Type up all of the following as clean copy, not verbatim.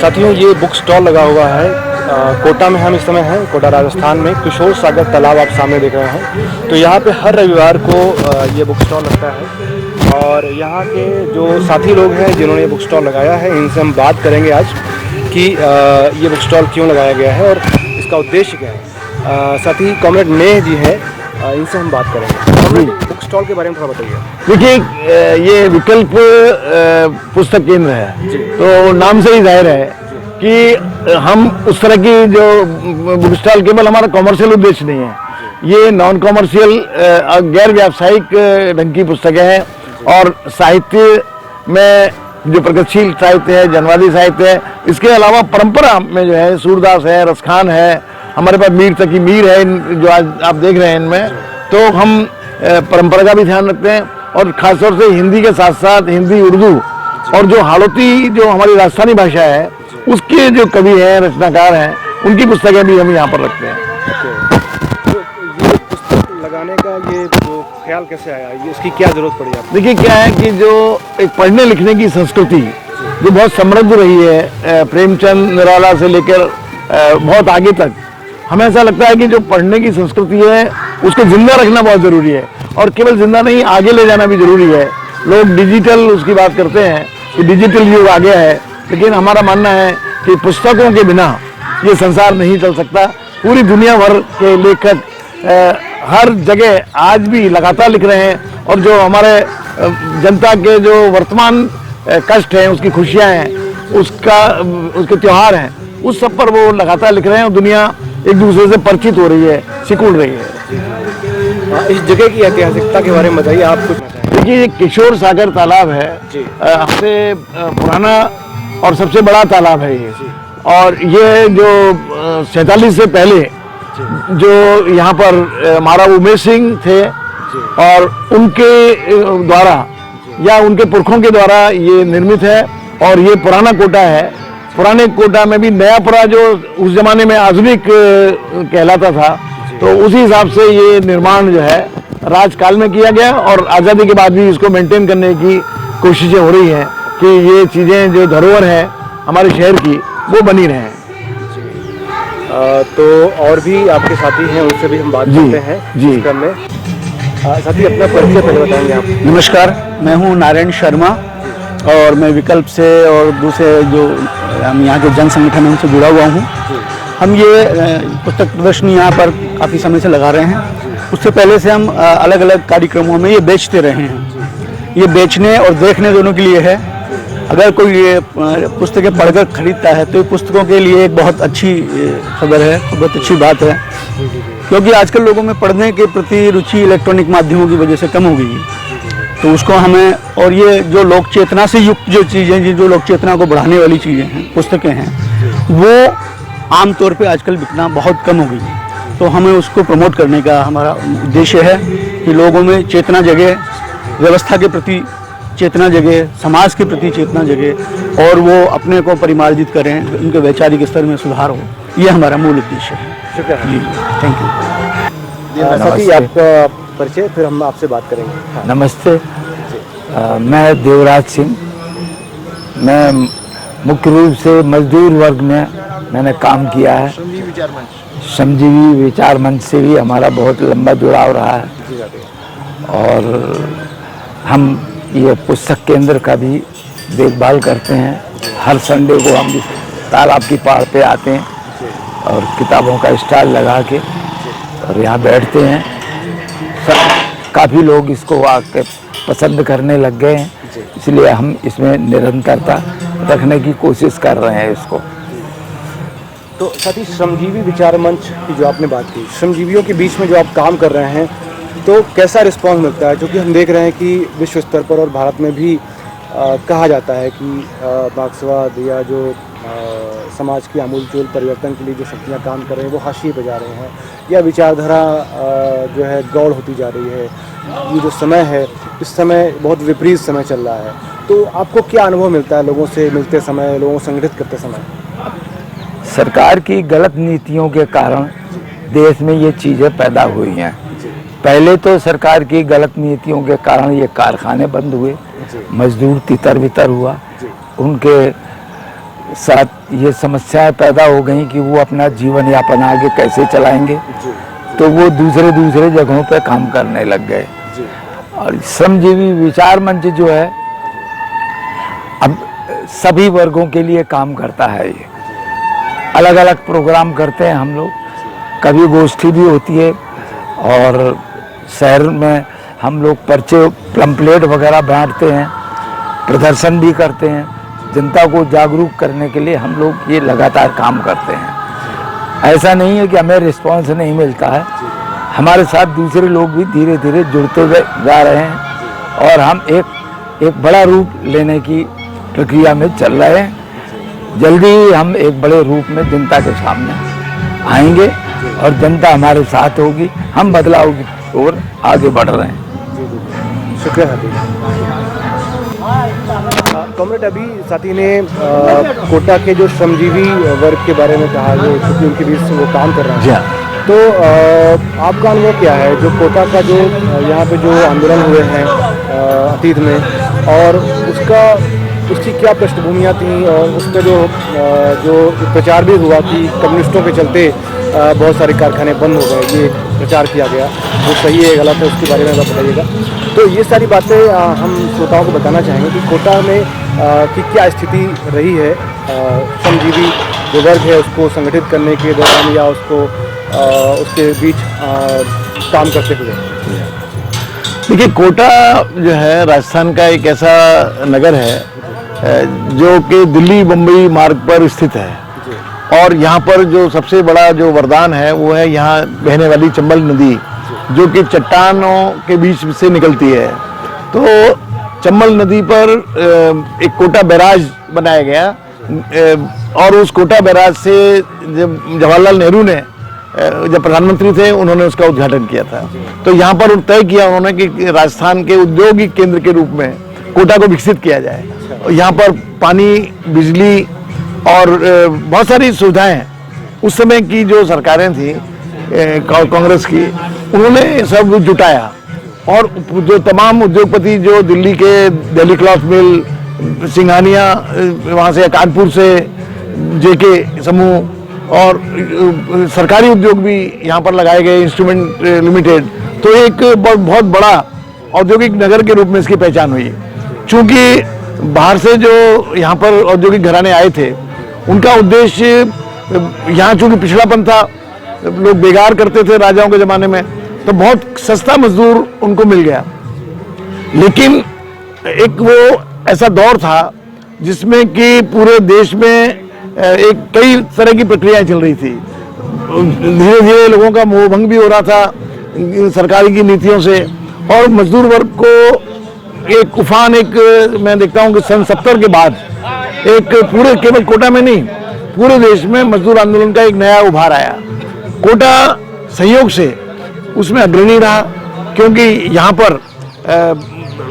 साथियों, ये book stall लगा हुआ है कोटा में। हम इस समय हैं कोटा राजस्थान में, किशोर सागर तालाब आप सामने देख रहे हैं। तो यहाँ पे हर रविवार को ये बुक स्टॉल लगता है और यहाँ के जो साथी लोग हैं जिन्होंने ये बुक स्टॉल लगाया है, इनसे हम बात करेंगे आज कि ये बुक स्टॉल क्यों लगाया गया है और इसका उद्देश्य क्या है। साथी कॉमरेड नेह जी हैं, इनसे हम बात करेंगे। बुक स्टॉल के बारे में थोड़ा बताइए। देखिए, ये विकल्प पुस्तक केंद्र है, तो नाम से ही जाहिर है कि हम उस तरह की जो बुक स्टॉल केवल हमारा कॉमर्शियल उद्देश्य नहीं है, ये नॉन कॉमर्शियल गैर व्यावसायिक ढंग की पुस्तकें हैं। और साहित्य में जो प्रगतिशील साहित्य है, जनवादी साहित्य है, इसके अलावा परंपरा में जो है सूरदास है, रसखान है, हमारे पास मीर तकी मीर है, जो आज आप देख रहे हैं इनमें। तो हम परंपरा का भी ध्यान रखते हैं और खासतौर से हिंदी के साथ साथ हिंदी, उर्दू और जो हाड़ौती जो हमारी राजस्थानी भाषा है उसके जो कवि हैं, रचनाकार हैं, उनकी पुस्तकें भी हम यहाँ पर रखते हैं। तो ये पुस्तक लगाने का ये जो ख्याल कैसे आया, ये इसकी क्या जरूरत पड़ी आपको? देखिए, क्या है कि जो एक पढ़ने लिखने की संस्कृति जो बहुत समृद्ध रही है, प्रेमचंद निराला से लेकर बहुत आगे तक, हमें ऐसा लगता है कि जो पढ़ने की संस्कृति है उसको जिंदा रखना बहुत ज़रूरी है। और केवल जिंदा नहीं, आगे ले जाना भी ज़रूरी है। लोग डिजिटल उसकी बात करते हैं कि डिजिटल युग आ गया है, लेकिन हमारा मानना है कि पुस्तकों के बिना ये संसार नहीं चल सकता। पूरी दुनिया भर के लेखक हर जगह आज भी लगातार लिख रहे हैं और जो हमारे जनता के जो वर्तमान कष्ट हैं, उसकी खुशियाँ हैं, उसके त्यौहार हैं, उस सब पर वो लगातार लिख रहे हैं और दुनिया एक दूसरे से परिचित हो रही है, सिकुड़ रही है। इस जगह की ऐतिहासिकता के बारे में बताइए आप कुछ। देखिए, ये किशोर सागर तालाब है, सबसे पुराना और सबसे बड़ा तालाब है ये। और ये जो 47 से पहले जो यहाँ पर महाराज उमेश सिंह थे और उनके द्वारा या उनके पुरखों के द्वारा ये निर्मित है। और ये पुराना कोटा है। पुराने कोटा में भी नयापुरा जो उस जमाने में आधुनिक कहलाता था, तो उसी हिसाब से ये निर्माण जो है राजकाल में किया गया और आज़ादी के बाद भी इसको मेंटेन करने की कोशिशें हो रही हैं कि ये चीज़ें जो धरोहर है हमारे शहर की वो बनी रहें। तो और भी आपके साथी हैं, उनसे भी हम बात करते हैं जी। क्रम में। साथी, अपना परिचय पहले बताएंगे आप? नमस्कार, मैं हूं नारायण शर्मा और मैं विकल्प से और दूसरे जो हम यहाँ के जन संगठन है उनसे जुड़ा हुआ हूँ। हम ये पुस्तक प्रदर्शनी यहाँ पर काफ़ी समय से लगा रहे हैं। उससे पहले से हम अलग अलग कार्यक्रमों में ये बेचते रहे हैं। ये बेचने और देखने दोनों के लिए है। अगर कोई ये पुस्तकें पढ़कर खरीदता है तो ये पुस्तकों के लिए एक बहुत अच्छी खबर है, बहुत अच्छी बात है, क्योंकि आजकल लोगों में पढ़ने के प्रति रुचि इलेक्ट्रॉनिक माध्यमों की वजह से कम हो गई है। तो उसको हमें, और ये जो लोक चेतना से युक्त जो चीज़ें, जो लोक चेतना को बढ़ाने वाली चीज़ें हैं, पुस्तकें हैं, वो आमतौर पे आजकल बिकना बहुत कम हो गई है। तो हमें उसको प्रमोट करने का हमारा उद्देश्य है कि लोगों में चेतना जगे, व्यवस्था के प्रति चेतना जगे, समाज के प्रति चेतना जगे और वो अपने को परिमार्जित करें, उनके वैचारिक स्तर में सुधार हो। ये हमारा मूल उद्देश्य है। शुक्रिया जी, थैंक यू। साथी, आपका परिचय, फिर हम आपसे बात करेंगे। नमस्ते, मैं देवराज सिंह। मैं मुख्य रूप से मजदूर वर्ग में मैंने काम किया है। श्रमजीवी विचार मंच से भी हमारा बहुत लंबा जुड़ाव रहा है और हम ये पुस्तक केंद्र का भी देखभाल करते हैं। हर संडे को हम तालाब की पहाड़ पे आते हैं और किताबों का स्टॉल लगा के और यहाँ बैठते हैं। काफ़ी लोग इसको आके पसंद करने लग गए हैं, इसलिए हम इसमें निरंतरता रखने की कोशिश कर रहे हैं इसको। तो साथी, श्रमजीवी विचार मंच की जो आपने बात की, श्रमजीवियों के बीच में जो आप काम कर रहे हैं, तो कैसा रिस्पांस मिलता है? क्योंकि हम देख रहे हैं कि विश्व स्तर पर और भारत में भी कहा जाता है कि मार्क्सवाद या जो समाज की आमूलचूल परिवर्तन के लिए जो शक्तियाँ काम कर रहे हैं वो हाशिए पे जा रहे हैं, या विचारधारा जो है गौड़ होती जा रही है। ये जो समय है, इस समय बहुत विपरीत समय चल रहा है। तो आपको क्या अनुभव मिलता है लोगों से मिलते समय, लोगों को संगठित करते समय? सरकार की गलत नीतियों के कारण देश में ये चीज़ें पैदा हुई हैं। पहले तो सरकार की गलत नीतियों के कारण ये कारखाने बंद हुए, मजदूर तितर बितर हुआ, उनके साथ ये समस्याएं पैदा हो गई कि वो अपना जीवन यापन आगे कैसे चलाएंगे, तो वो दूसरे जगहों पे काम करने लग गए। और श्रमजीवी विचार मंच जो है अब सभी वर्गों के लिए काम करता है। ये अलग अलग प्रोग्राम करते हैं हम लोग, कभी गोष्ठी भी होती है और शहर में हम लोग पर्चे पम्पलेट वगैरह बांटते हैं, प्रदर्शन भी करते हैं। जनता को जागरूक करने के लिए हम लोग ये लगातार काम करते हैं। ऐसा नहीं है कि हमें रिस्पांस नहीं मिलता है, हमारे साथ दूसरे लोग भी धीरे धीरे जुड़ते जा रहे हैं और हम एक बड़ा रूप लेने की प्रक्रिया में चल रहे हैं। जल्दी ही हम एक बड़े रूप में जनता के सामने आएंगे और जनता हमारे साथ होगी, हम बदलाव की ओर आगे बढ़ रहे हैं। शुक्रिया साथी। कॉमरेड, अभी साथी ने कोटा के जो श्रमजीवी वर्ग के बारे में कहा, जो चूँकि उनके बीच वो काम कर रहे हैं, जी हाँ। तो आपका अनुभव क्या है जो कोटा का जो यहाँ पे जो आंदोलन हुए हैं अतीत में, और उसकी क्या पृष्ठभूमियाँ थी, और उस पर जो प्रचार भी हुआ कि कम्युनिस्टों के चलते बहुत सारे कारखाने बंद हो गए, ये प्रचार किया गया, वो सही है गलत है उसके बारे में बताइएगा। तो ये सारी बातें हम श्रोताओं को बताना चाहेंगे कि कोटा में की क्या स्थिति रही है श्रमजीवी जो वर्ग है उसको संगठित करने के दौरान या उसके बीच काम करते हुए। देखिए, कोटा जो है राजस्थान का एक ऐसा नगर है जो कि दिल्ली बम्बई मार्ग पर स्थित है, और यहाँ पर जो सबसे बड़ा जो वरदान है वो है यहाँ बहने वाली चंबल नदी, जो कि चट्टानों के बीच से निकलती है। तो चंबल नदी पर एक कोटा बैराज बनाया गया, और उस कोटा बैराज से जब जवाहरलाल नेहरू ने जब प्रधानमंत्री थे उन्होंने उसका उद्घाटन किया था। तो यहाँ पर तय किया उन्होंने कि राजस्थान के औद्योगिक केंद्र के रूप में कोटा को विकसित किया जाए। यहाँ पर पानी, बिजली और बहुत सारी सुविधाएं उस समय की जो सरकारें थी कांग्रेस की, उन्होंने सब जुटाया, और जो तमाम उद्योगपति जो दिल्ली के दिल्ली क्लॉथ मिल, सिंघानिया, वहाँ से कानपुर से जेके समूह और सरकारी उद्योग भी यहाँ पर लगाए गए, इंस्ट्रूमेंट लिमिटेड, तो एक बहुत बड़ा औद्योगिक नगर के रूप में इसकी पहचान हुई। चूँकि बाहर से जो यहाँ पर औद्योगिक घराने आए थे, उनका उद्देश्य यहाँ चूँकि पिछड़ापन था, लोग बेगार करते थे राजाओं के ज़माने में, तो बहुत सस्ता मजदूर उनको मिल गया। लेकिन एक वो ऐसा दौर था जिसमें कि पूरे देश में एक कई तरह की प्रक्रियाएं चल रही थी, धीरे धीरे लोगों का मोहभंग भी हो रहा था सरकारी की नीतियों से, और मजदूर वर्ग को एक उफान, मैं देखता हूं कि सन 70 के बाद एक पूरे केवल कोटा में नहीं पूरे देश में मजदूर आंदोलन का एक नया उभार आया। कोटा संयोग से उसमें अग्रणी रहा, क्योंकि यहाँ पर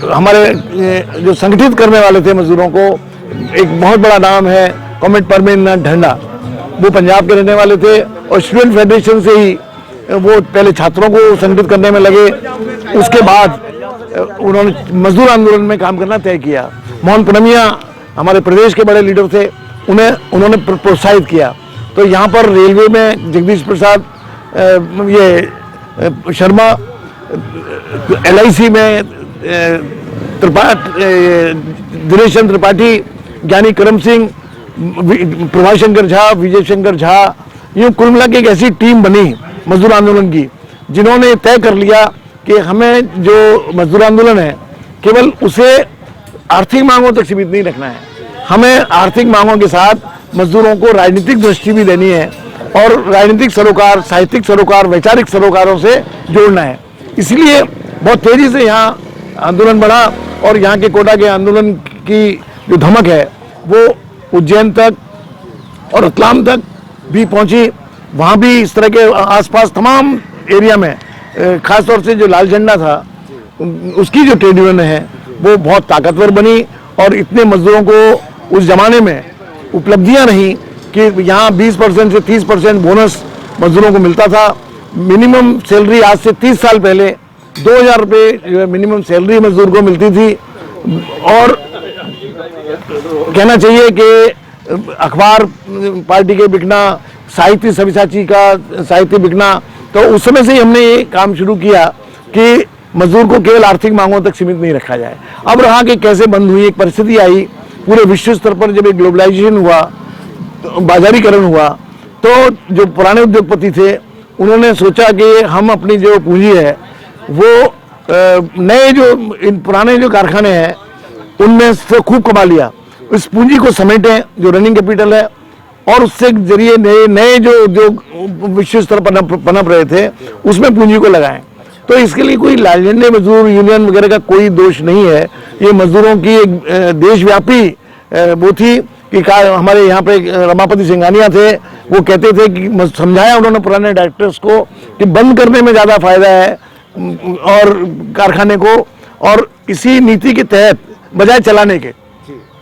हमारे जो संगठित करने वाले थे मजदूरों को, एक बहुत बड़ा नाम है कॉमरेड परमेंद्रनाथ ढंडा, वो पंजाब के रहने वाले थे, और स्टूडेंट फेडरेशन से ही वो पहले छात्रों को संगठित करने में लगे। उसके बाद उन्होंने मजदूर आंदोलन में काम करना तय किया। मोहन प्रणमिया हमारे प्रदेश के बड़े लीडर थे, उन्होंने प्रोत्साहित किया। तो यहाँ पर रेलवे में जगदीश प्रसाद शर्मा, LIC में दिनेश चंद्र त्रिपाठी, ज्ञानी करम सिंह, प्रभाशंकर झा, विजय शंकर झा, यूँ कुल मिला के एक ऐसी टीम बनी मजदूर आंदोलन की, जिन्होंने तय कर लिया कि हमें जो मजदूर आंदोलन है केवल उसे आर्थिक मांगों तक सीमित नहीं रखना है, हमें आर्थिक मांगों के साथ मजदूरों को राजनीतिक दृष्टि भी देनी है, और राजनीतिक सरोकार, साहित्यिक सरोकार, वैचारिक सरोकारों से जोड़ना है। इसलिए बहुत तेजी से यहाँ आंदोलन बढ़ा, और यहाँ के कोटा के आंदोलन की जो धमक है वो उज्जैन तक और रतलाम तक भी पहुँची। वहाँ भी इस तरह के आसपास तमाम एरिया में, खासतौर से जो लाल झंडा था उसकी जो ट्रेड यूनियन है वो बहुत ताकतवर बनी, और इतने मजदूरों को उस जमाने में उपलब्धियां रहीं कि यहाँ 20% से 30% बोनस मजदूरों को मिलता था। मिनिमम सैलरी आज से 30 साल पहले 2000 रुपये मिनिमम सैलरी मजदूर को मिलती थी, और कहना चाहिए कि अखबार पार्टी के बिकना, साहित्य सव्यसाची का साहित्य बिकना, तो उस समय से ही हमने ये काम शुरू किया कि मजदूर को केवल आर्थिक मांगों तक सीमित नहीं रखा जाए। अब रहा कि कैसे बंद हुई, एक परिस्थिति आई पूरे विश्व स्तर पर, जब एक ग्लोबलाइजेशन हुआ, तो बाजारीकरण हुआ, तो जो पुराने उद्योगपति थे उन्होंने सोचा कि हम अपनी जो पूंजी है वो नए जो इन पुराने जो कारखाने हैं उनमें से खूब कमा लिया, इस पूंजी को समेटें जो रनिंग कैपिटल है, और उससे जरिए नए नए जो उद्योग विश्व स्तर पर पनप रहे थे उसमें पूंजी को लगाएं। तो इसके लिए कोई लालजंडे मजदूर यूनियन वगैरह का कोई दोष नहीं है। ये मजदूरों की एक देशव्यापी वो थी कि हमारे यहाँ पे रमापति सिंघानिया थे, वो कहते थे कि समझाया उन्होंने पुराने डायरेक्टर्स को कि बंद करने में ज़्यादा फायदा है और कारखाने को, और इसी नीति के तहत बजाय चलाने के,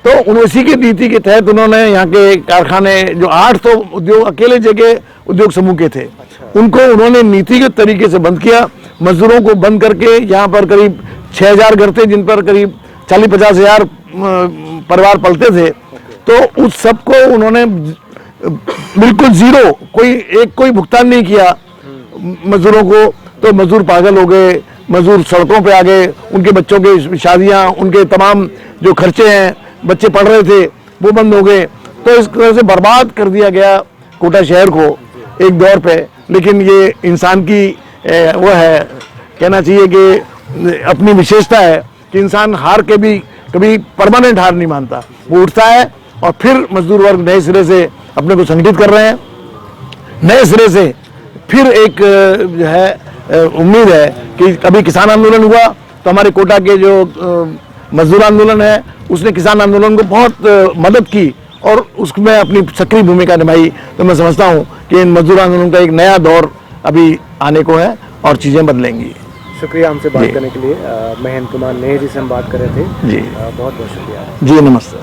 तो उसी की नीति के तहत उन्होंने यहाँ के कारखाने जो 8 तो उद्योग अकेले जगह उद्योग समूह के थे, उनको उन्होंने नीतिगत तरीके से बंद किया। मजदूरों को बंद करके यहाँ पर करीब 6000 घर थे जिन पर करीब 40-50 हजार परिवार पलते थे, तो उस सब को उन्होंने बिल्कुल जीरो, कोई भुगतान नहीं किया मजदूरों को। तो मजदूर पागल हो गए, मजदूर सड़कों पे आ गए, उनके बच्चों की शादियां, उनके तमाम जो खर्चे हैं, बच्चे पढ़ रहे थे वो बंद हो गए। तो इस तरह से बर्बाद कर दिया गया कोटा शहर को एक दौर पे। लेकिन ये इंसान की वो है, कहना चाहिए कि अपनी विशेषता है कि इंसान हार के भी कभी परमानेंट हार नहीं मानता, वो उठता है और फिर मजदूर वर्ग नए सिरे से अपने को संगठित कर रहे हैं, नए सिरे से फिर एक जो है उम्मीद है कि कभी किसान आंदोलन हुआ तो हमारे कोटा के जो मजदूर आंदोलन है उसने किसान आंदोलन को बहुत मदद की और उसमें अपनी सक्रिय भूमिका निभाई। तो मैं समझता हूँ कि इन मजदूर आंदोलन का एक नया दौर अभी आने को है और चीज़ें बदलेंगी। शुक्रिया हमसे बात करने के लिए। महेंद्र कुमार नेह जी से हम बात कर रहे थे जी, बहुत बहुत शुक्रिया जी, नमस्ते।